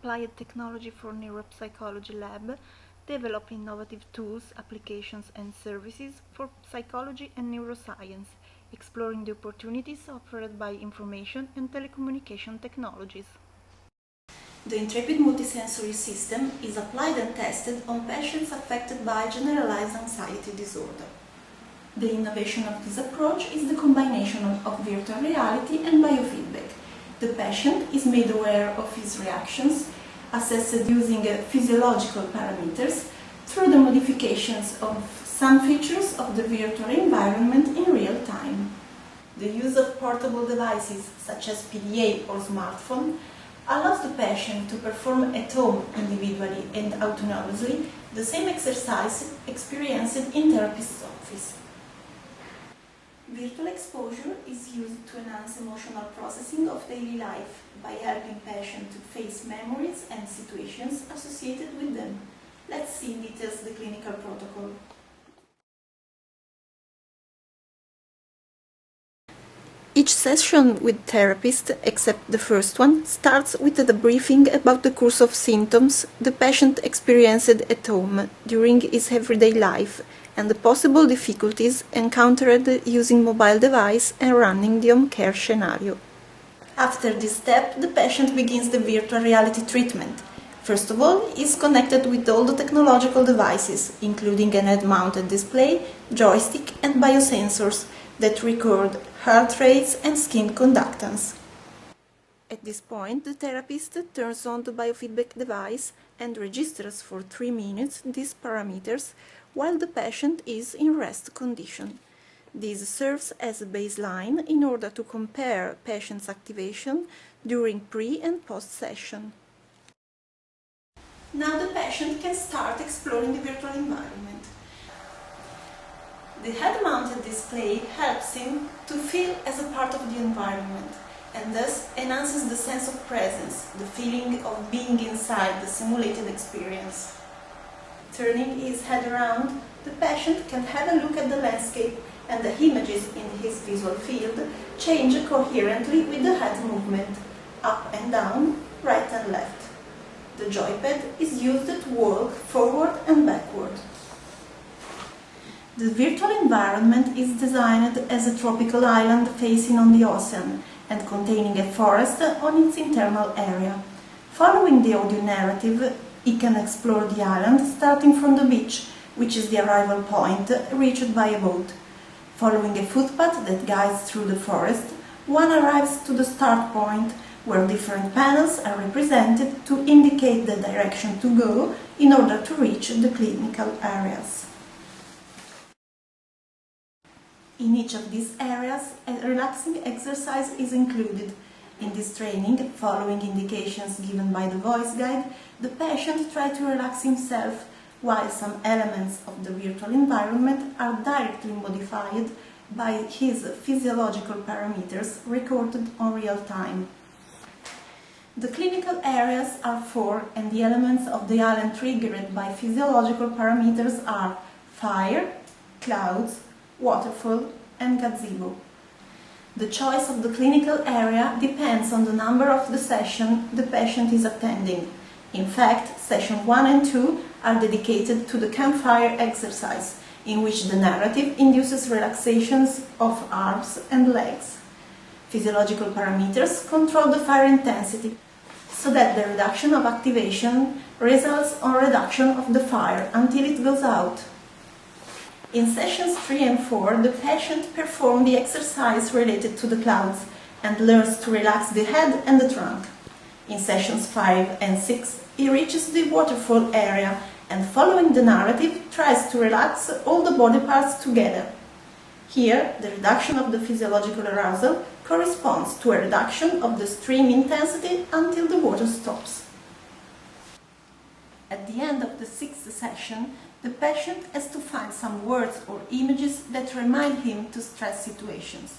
applied technology for neuropsychology lab, develop innovative tools, applications and services for psychology and neuroscience, exploring the opportunities offered by information and telecommunication technologies. The intrepid multisensory system is applied and tested on patients affected by generalized anxiety disorder. The innovation of this approach is the combination of virtual reality and biofeedback. The patient is made aware of his reactions, assessed using physiological parameters, through the modifications of some features of the virtual environment in real time. The use of portable devices such as PDA or smartphone allows the patient to perform at home individually and autonomously the same exercise experienced in therapist's office. Virtual exposure is used to enhance emotional processing of daily life by helping patients to face memories and situations associated with them. Let's see in details the clinical protocol. Each session with therapist, except the first one, starts with a debriefing about the course of symptoms the patient experienced at home during his everyday life and the possible difficulties encountered using mobile device and running the home care scenario. After this step, the patient begins the virtual reality treatment. First of all, he is connected with all the technological devices, including an head-mounted display, joystick and biosensors that record heart rates and skin conductance. At this point, the therapist turns on the biofeedback device and registers for 3 minutes these parameters while the patient is in rest condition. This serves as a baseline in order to compare patient's activation during pre- and post-session. Now the patient can start exploring the virtual environment. The head-mounted display helps him to feel as a part of the environment and thus enhances the sense of presence, the feeling of being inside the simulated experience. Turning his head around, the patient can have a look at the landscape and the images in his visual field change coherently with the head movement, up and down, right and left. The joypad is used to walk forward and backward. The virtual environment is designed as a tropical island facing on the ocean and containing a forest on its internal area. Following the audio narrative, he can explore the island starting from the beach, which is the arrival point reached by a boat. Following a footpath that guides through the forest, one arrives to the start point, where different panels are represented to indicate the direction to go in order to reach the clinical areas. In each of these areas, a relaxing exercise is included. In this training, following indications given by the voice guide, the patient tries to relax himself, while some elements of the virtual environment are directly modified by his physiological parameters recorded on real time. The clinical areas are 4 and the elements of the island triggered by physiological parameters are fire, clouds, waterfall and gazebo. The choice of the clinical area depends on the number of the session the patient is attending. In fact, session 1 and 2 are dedicated to the campfire exercise, in which the narrative induces relaxations of arms and legs. Physiological parameters control the fire intensity, so that the reduction of activation results on reduction of the fire until it goes out. In sessions 3 and 4, the patient performs the exercise related to the clouds and learns to relax the head and the trunk. In sessions 5 and 6, he reaches the waterfall area and, following the narrative, tries to relax all the body parts together. Here, the reduction of the physiological arousal corresponds to a reduction of the stream intensity until the water stops. At the end of the 6th session, the patient has to find some words or images that remind him to stress situations.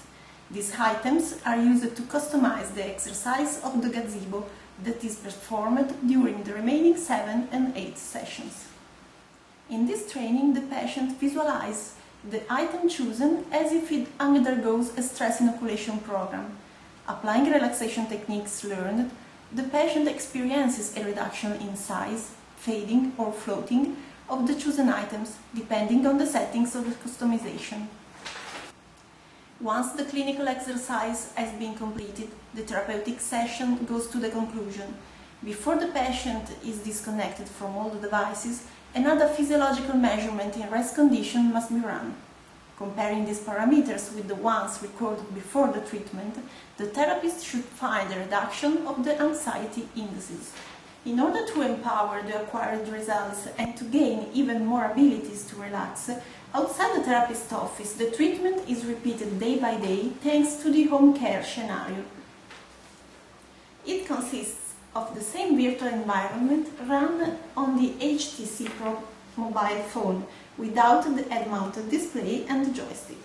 These items are used to customize the exercise of the gazebo that is performed during the remaining 7 and 8 sessions. In this training, the patient visualizes the item chosen as if it undergoes a stress inoculation program. Applying relaxation techniques learned, the patient experiences a reduction in size, fading or floating of the chosen items, depending on the settings of the customization. Once the clinical exercise has been completed, the therapeutic session goes to the conclusion. Before the patient is disconnected from all the devices, another physiological measurement in rest condition must be run. Comparing these parameters with the ones recorded before the treatment, the therapist should find a reduction of the anxiety indices. In order to empower the acquired results and to gain even more abilities to relax, outside the therapist's office, the treatment is repeated day by day thanks to the home care scenario. It consists of the same virtual environment run on the HTC Pro mobile phone without the head-mounted display and the joystick.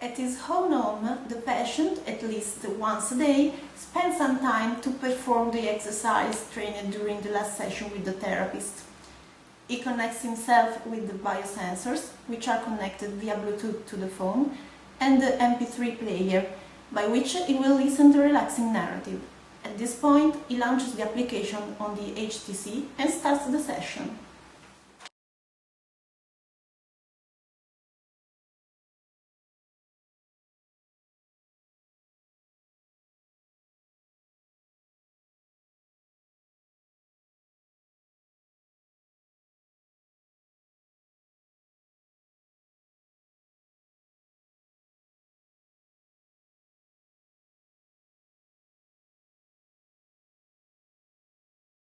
At his own home, the patient, at least once a day, spends some time to perform the exercise trained during the last session with the therapist. He connects himself with the biosensors, which are connected via Bluetooth to the phone, and the MP3 player, by which he will listen to a relaxing narrative. At this point, he launches the application on the HTC and starts the session.